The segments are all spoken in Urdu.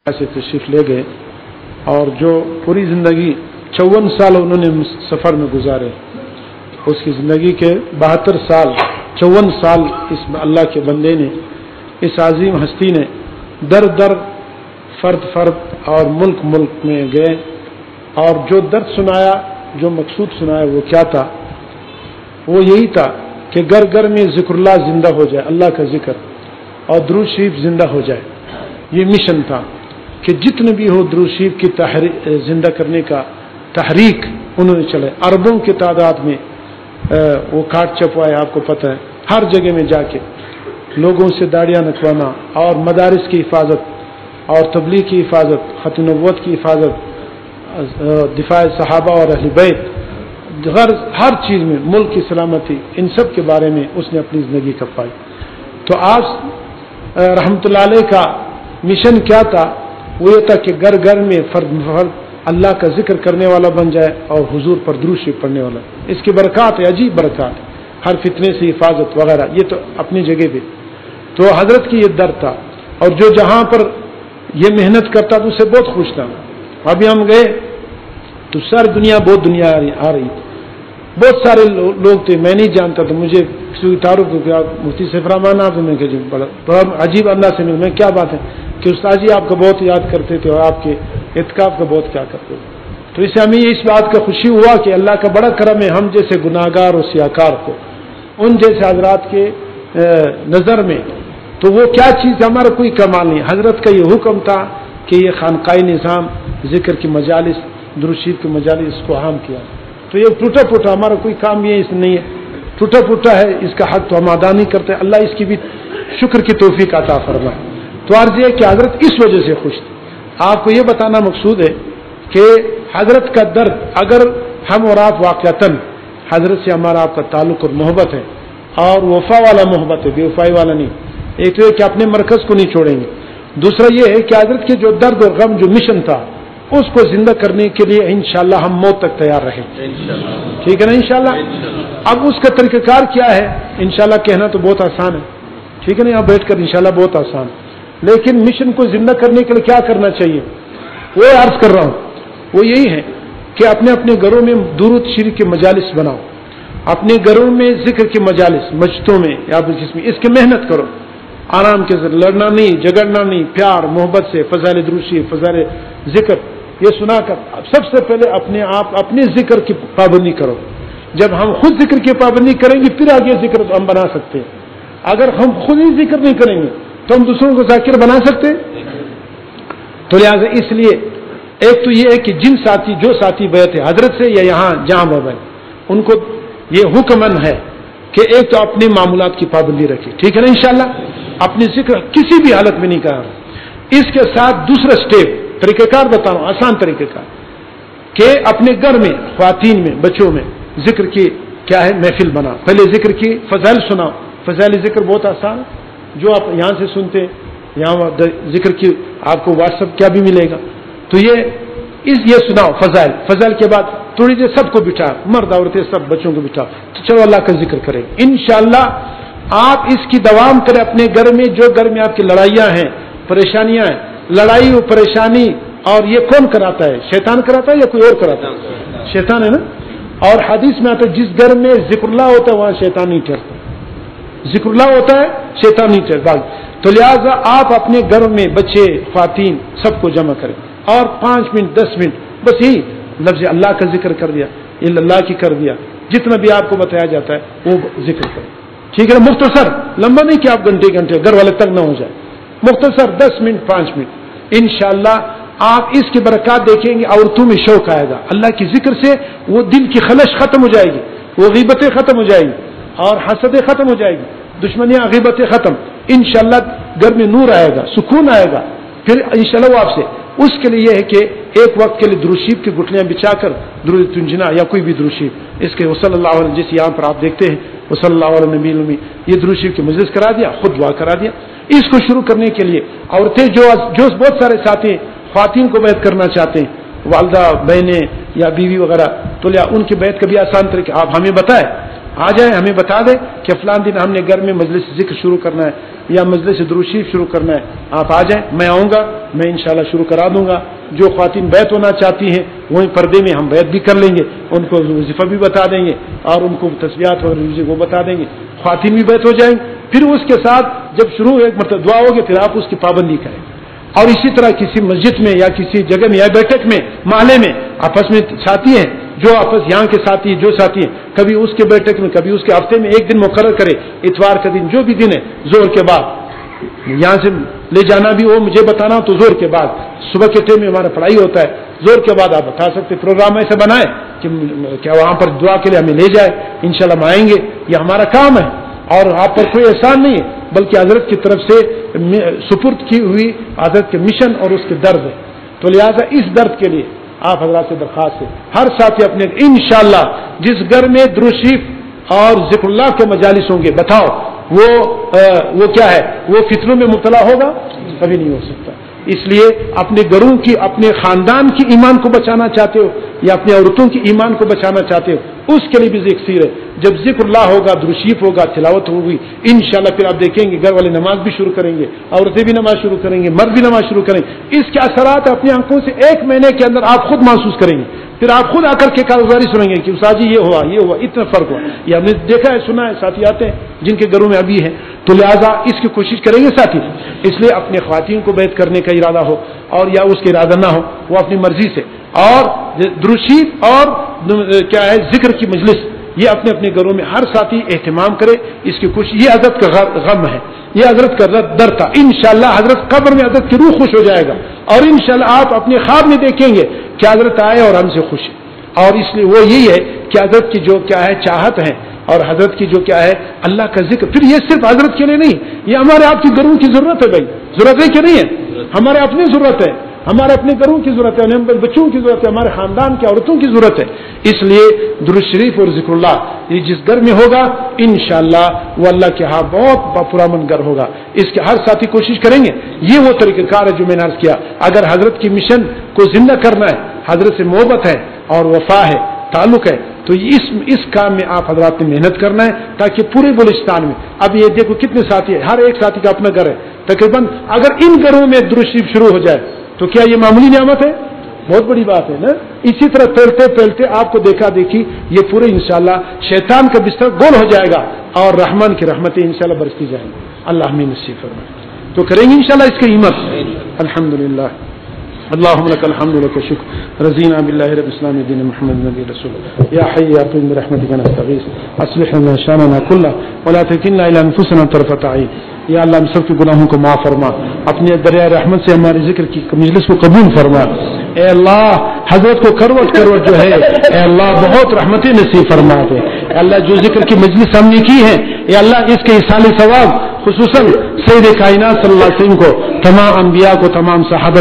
سے تشریف لے گئے اور جو پوری زندگی 54 سال انہوں نے سفر میں گزارے، اس کی زندگی کے 72 سال 54 سال اس اللہ کے بندے نے، اس عظیم ہستی نے در در فرد اور ملک میں گئے اور جو درد سنایا، جو مقصود سنایا، وہ کیا تھا؟ وہ یہی تھا کہ گھر گھر میں ذکر اللہ زندہ ہو جائے، اللہ کا ذکر اور درود شریف زندہ ہو جائے۔ یہ مشن تھا کہ جتنے بھی ہو درود شریف کی زندہ کرنے کا تحریک انہوں نے چلائے۔ اربوں کی تعداد میں وہ کاٹ چپوائے، آپ کو پتہ ہے، ہر جگہ میں جا کے لوگوں سے داڑیاں نکوانا اور مدارس کی حفاظت اور تبلیغ کی حفاظت، ختم نبوت کی حفاظت، دفاع صحابہ اور اہل بیت، ہر چیز میں ملک کی سلامتی، ان سب کے بارے میں اس نے اپنی زندگی کفائی۔ تو آج رحمت اللہ علیہ کا مشن کیا تھا؟ وہ یہ تھا کہ گھر گھر میں فرد اللہ کا ذکر کرنے والا بن جائے اور حضور پر درود شریف پڑھنے والا۔ اس کی برکات ہے، عجیب برکات، ہر فتنے سے حفاظت وغیرہ، یہ تو اپنی جگہ پہ۔ تو حضرت کی یہ درد تھا اور جو جہاں پر یہ محنت کرتا تھا اسے بہت خوش تھا۔ ابھی ہم گئے تو ساری دنیا آ رہی، بہت سارے لوگ تھے، میں نہیں جانتا تھا، مجھے کسی تعارف کو کیا مفتی سیف الرحمان آپ میں کہ بڑا عجیب اللہ سے مل، میں کیا بات ہے کہ استاد جی آپ کو بہت یاد کرتے تھے اور آپ کے اعتکاف کا بہت کیا کرتے تھے۔ تو اس سے ہمیں اس بات کا خوشی ہوا کہ اللہ کا بڑا کرم ہے، ہم جیسے گناہگار اور سیاکار کو ان جیسے حضرات کے نظر میں تو وہ کیا چیز، ہمارا کوئی کمال نہیں۔ حضرت کا یہ حکم تھا کہ یہ خانقاہی نظام، ذکر کی مجالس، درود شریف کی مجالس، اس کو عام کیا۔ تو یہ ٹوٹا پھوٹا ہمارا کوئی کام یہ اس نہیں ہے، ٹوٹا پھوٹا ہے، اس کا حق تو ہم ادا نہیں کرتے۔ اللہ اس کی بھی شکر کی توفیق عطا فرمائے۔ تو عرض یہ کہ حضرت اس وجہ سے خوش تھے۔ آپ کو یہ بتانا مقصود ہے کہ حضرت کا درد، اگر ہم اور آپ واقعتاً حضرت سے ہمارا آپ کا تعلق اور محبت ہے اور وفا والا محبت ہے، بے وفائی والا نہیں، ایک تو یہ کہ اپنے مرکز کو نہیں چھوڑیں گے، دوسرا یہ ہے کہ حضرت کے جو درد اور غم جو مشن تھا اس کو زندہ کرنے کے لیے انشاءاللہ ہم موت تک تیار رہیں، ٹھیک ہے نا؟ انشاءاللہ۔ اب اس کا طریقہ کار کیا ہے؟ انشاءاللہ کہنا تو بہت آسان ہے، ٹھیک ہے نا؟ یہاں بیٹھ کر انشاءاللہ بہت آسان، لیکن مشن کو زندہ کرنے کے لیے کیا کرنا چاہیے وہ عرض کر رہا ہوں۔ وہ یہی ہے کہ اپنے گھروں میں درود شریف کے مجالس بناؤ، اپنے گھروں میں ذکر کے مجالس، مسجدوں میں یا جس میں، اس کی محنت کرو، آرام کے ساتھ، لڑنا نہیں، جھگڑنا نہیں، پیار محبت سے فضائل درود شریف، فضائل ذکر یہ سنا کر سب سے پہلے اپنے ذکر کی پابندی کرو۔ جب ہم خود ذکر کی پابندی کریں گے پھر آگے ذکر ہم بنا سکتے ہیں۔ اگر ہم خود ہی ذکر نہیں کریں گے تو ہم دوسروں کو ذاکر بنا سکتے ہیں؟ تو لہٰذا اس لیے ایک تو یہ ہے کہ جو ساتھی بیعت ہے حضرت سے یا یہاں جہاں بابا ان کو یہ حکمن ہے کہ ایک تو اپنے معمولات کی پابندی رکھے، ٹھیک ہے نا؟ انشاءاللہ اپنی ذکر کسی بھی حالت میں نہیں کرنا۔ اس کے ساتھ دوسرا سٹیپ، طریقہ کار بتا رہا ہوں، آسان طریقہ کار، کہ اپنے گھر میں، خواتین میں، بچوں میں ذکر کی کیا ہے محفل بنا، پہلے ذکر کی فضائل سناؤ۔ فضائل ذکر بہت آسان، جو آپ یہاں سے سنتے یہاں ذکر کی آپ کو واٹس ایپ کیا بھی ملے گا، تو یہ سناؤ فضائل کے بعد تھوڑی دیر سب کو بٹھا، مرد عورتیں سب بچوں کو بٹھا، تو چلو اللہ کا ذکر کریں۔ انشاءاللہ آپ اس کی دوام کریں اپنے گھر میں، جو گھر میں آپ کی لڑائیاں ہیں، پریشانیاں ہیں، لڑائی و پریشانی، اور یہ کون کراتا ہے؟ شیطان کراتا ہے یا کوئی اور کراتا ہے؟ شیطان ہے نا؟ اور حدیث میں آتا ہے جس گھر میں ذکر اللہ ہوتا ہے وہاں شیطان نہیں ٹھہرتا، ذکر اللہ ہوتا ہے شیطان نہیں ٹھہرتا۔ تو لہٰذا آپ اپنے گھر میں بچے، خواتین سب کو جمع کریں اور 5 منٹ 10 منٹ بس یہی لفظ اللہ کا ذکر کر دیا، اللہ کی کر دیا، جتنا بھی آپ کو بتایا جاتا ہے وہ ذکر کریں، ٹھیک ہے؟ مختصر، لمبا نہیں کہ آپ گھنٹے گھر والے تک نہ ہو جائے، مختصر 10 منٹ 5 منٹ۔ انشاءاللہ آپ اس کی برکات دیکھیں گے، عورتوں میں شوق آئے گا اللہ کی ذکر سے، وہ دل کی خلش ختم ہو جائے گی، وہ غیبتیں ختم ہو جائیں گی اور حسدیں ختم ہو جائے گی، دشمنیاں غیبتیں ختم، انشاءاللہ گھر میں نور آئے گا، سکون آئے گا، پھر انشاءاللہ وہ آپ سے۔ اس کے لیے یہ ہے کہ ایک وقت کے لیے درود شریف کی گٹلیاں بچھا کر درود تنجنا یا کوئی بھی درود شریف، اس کے صلی اللہ علیہ جیسے یہاں پر آپ دیکھتے ہیں صلی اللہ علیہ نبی المی، یہ درود شریف کی مجلس کرا دیا، خود دعا کرا دیا۔ اس کو شروع کرنے کے لیے عورتیں جو بہت سارے ساتھی خواتین کو بیعت کرنا چاہتے ہیں، والدہ، بہنیں یا بیوی وغیرہ، تو لیا ان کی بیعت کا بھی آسان طریقہ آپ ہمیں بتائیں، آ جائیں, ہمیں بتا دیں کہ فلاں دن ہم نے گھر میں مجلس ذکر شروع کرنا ہے یا مجلس درود شریف شروع کرنا ہے, آپ آ جائیں, میں آؤں گا, میں انشاءاللہ شروع کرا دوں گا. جو خواتین بیعت ہونا چاہتی ہیں وہیں پردے میں ہم بیعت بھی کر لیں گے, ان کو وظیفہ بھی بتا دیں گے اور ان کو تسبیحات وغیرہ وہ بتا دیں گے, خواتین بھی بیعت ہو جائیں گے. پھر اس کے ساتھ جب شروع ایک مرتبہ دعا ہوگی پھر آپ اس کی پابندی کریں. اور اسی طرح کسی مسجد میں یا کسی جگہ میں یا بیٹھک میں محلے میں آپس میں ساتھی ہیں, جو آپس یہاں کے ساتھی جو ساتھی ہیں, کبھی اس کے بیٹھک میں کبھی اس کے ہفتے میں ایک دن مقرر کرے, اتوار کا دن جو بھی دن ہے زور کے بعد, یہاں سے لے جانا بھی ہو مجھے بتانا تو زور کے بعد, صبح کے ٹائم میں ہمارا پڑھائی ہوتا ہے, زور کے بعد آپ بتا سکتے. پروگرام ایسا بنائیں کہ کیا وہاں پر دعا کے لیے ہمیں لے جائے, انشاءاللہ ہم آئیں گے. یہ ہمارا کام ہے اور آپ پر کوئی احسان نہیں ہے, بلکہ حضرت کی طرف سے سپرد کی ہوئی حضرت کے مشن اور اس کے درد ہے. تو لہٰذا اس درد کے لیے آپ حضرات سے درخواست ہے, ہر ساتھی اپنے انشاءاللہ جس گھر میں درود شریف اور ذکر اللہ کے مجالس ہوں گے, بتاؤ وہ کیا ہے, وہ فتنوں میں مبتلا ہوگا؟ کبھی نہیں ہو سکتا. اس لیے اپنے گھروں کی, اپنے خاندان کی ایمان کو بچانا چاہتے ہو یا اپنی عورتوں کی ایمان کو بچانا چاہتے ہو, اس کے لیے بھی ذکر ہے. جب ذکر اللہ ہوگا, درود شریف ہوگا, تلاوت ہوگی, انشاءاللہ پھر آپ دیکھیں گے گھر والے نماز بھی شروع کریں گے, عورتیں بھی نماز شروع کریں گے, مرد بھی نماز شروع کریں گے. اس کے اثرات اپنی آنکھوں سے 1 مہینے کے اندر آپ خود محسوس کریں گے. پھر آپ خود آ کر کے کاروباری سنیں گے کہ استاد جی یہ ہوا اتنا فرق ہوا. یہ ہم نے دیکھا ہے, سنا ہے, ساتھی آتے ہیں جن کے گھروں میں ابھی ہے. تو لہٰذا اس کی کوشش کریں گے ساتھی. اس لیے اپنے خواتین کو بیعت کرنے کا ارادہ ہو اور یا اس کا ارادہ نہ ہو, وہ اپنی مرضی سے, اور درود شریف اور کیا ہے ذکر کی مجلس, یہ اپنے اپنے گھروں میں ہر ساتھی اہتمام کرے. اس کی کوشش, یہ حضرت کا غم ہے, یہ حضرت کا درد تھا. انشاءاللہ حضرت قبر میں حضرت کی روح خوش ہو جائے گا اور انشاءاللہ آپ اپنے خواب میں دیکھیں گے کہ حضرت آئے اور ہم سے خوش ہے. اور اس لیے وہ یہی ہے کہ حضرت کی جو کیا ہے چاہت ہے اور حضرت کی جو کیا ہے اللہ کا ذکر. پھر یہ صرف حضرت کے لیے نہیں, یہ ہمارے آپ کی گھروں کی ضرورت ہے. بھائی ضرورت ہے کہ نہیں ہے؟ ہمارے اپنی ضرورت ہے, ہمارے اپنے گھروں کی ضرورت ہے, ہمارے بچوں کی ضرورت ہے, ہمارے خاندان کی عورتوں کی ضرورت ہے. اس لیے درود شریف اور ذکر اللہ یہ جس گھر میں ہوگا انشاءاللہ وہ اللہ کے ہاں بہت پرامن گھر ہوگا. اس کے ہر ساتھی کوشش کریں گے. یہ وہ طریقہ کار ہے جو میں نے عرض کیا. اگر حضرت کی مشن کو زندہ کرنا ہے, حضرت سے محبت ہے اور وفا ہے, تعلق ہے, تو اس کام میں آپ حضرات نے محنت کرنا ہے تاکہ پورے بلوچستان میں, اب یہ دیکھو کتنے ساتھی ہیں, ہر ایک ساتھی کا اپنا گھر ہے تقریباً. اگر ان گھروں میں درود شریف شروع ہو جائے تو کیا یہ معمولی نعمت ہے؟ بہت بڑی بات ہے نا. اسی طرح پھیلتے آپ کو دیکھا دیکھی یہ پورے انشاءاللہ شیطان کا بستر گول ہو جائے گا اور رحمان کی رحمتیں انشاءاللہ برستی جائیں گی. اللہ ہمیں نصیب فرمائے. تو کریں گے انشاءاللہ اس کی ہمت. الحمدللہ اللهم لك الحمد ولك الشكر رضينا بالله رب الاسلام دين محمد نبي رسول يا حي يا قيوم برحمتك نستغيث اصلح لنا شاننا كله ولا تكلنا الى انفسنا طرفة عين. یا اللہ ہم سب کے گناہوں کو معاف فرما, اپنے دریا رحمت سے ہمارے ذکر کی مجلس کو قبول فرما. اے اللہ حضرت کو کروٹ جو ہے اے اللہ بہت رحمتیں نصیب فرما دے. اے اللہ جو ذکر کی مجلس ہم نے کی ہے اے اللہ اس کے ایصال ثواب خصوصاً سید کائنات صلی اللہ علیہ وسلم کو, تمام انبیاء کو, تمام صحابہ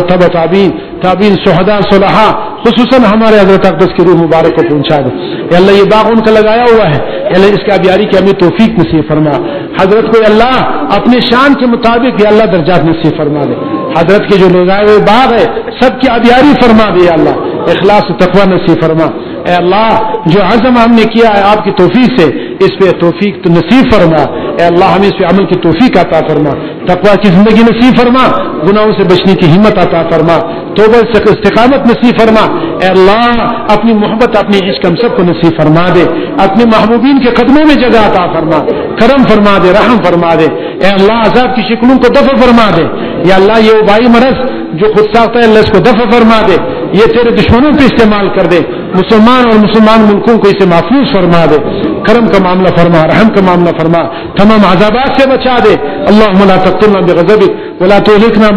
تابعین شہداء صلحاء, خصوصاً ہمارے حضرت اقدس کی روح مبارک کو پہنچا دے. اے اللہ یہ باغ ان کا لگایا ہوا ہے, اے اللہ اس کی آبیاری کی ہمیں توفیق نصیب فرما. حضرت کو اللہ اپنے شان کے مطابق یا اللہ درجات نصیب فرما دے. حضرت کے جو لگائے ہوئے باغ ہے سب کی آبیاری فرما دے. یا اللہ اخلاص و تقوی نصیب فرما. اے اللہ جو عزم ہم نے کیا ہے آپ کی توفیق سے, اس پہ توفیق تو نصیب فرما. اے اللہ ہمیں اس پہ عمل کی توفیق عطا فرما, تقوی کی زندگی نصیب فرما, گناہوں سے بچنے کی ہمت عطا فرما, توبہ استقامت نصیب فرما. اے اللہ اپنی محبت اپنی عشق ہم سب کو نصیب فرما دے. اپنے محبوبین کے قدموں میں جگہ عطا فرما, کرم فرما دے, رحم فرما دے. اے اللہ عذاب کی شکلوں کو دفع فرما دے. یا اللہ یہ وبائی مرض جو خود ساختہ ہے اللہ اس کو دفع فرما دے, یہ تیرے دشمنوں پہ استعمال کر دے, مسلمان اور مسلمان ملکوں کو اسے محفوظ فرما دے. کرم کا معاملہ فرما, رحم کا معاملہ فرما, تمام عذابات سے بچا دے. اللہم لا تقتلنا بغضبک ولا تہلکنا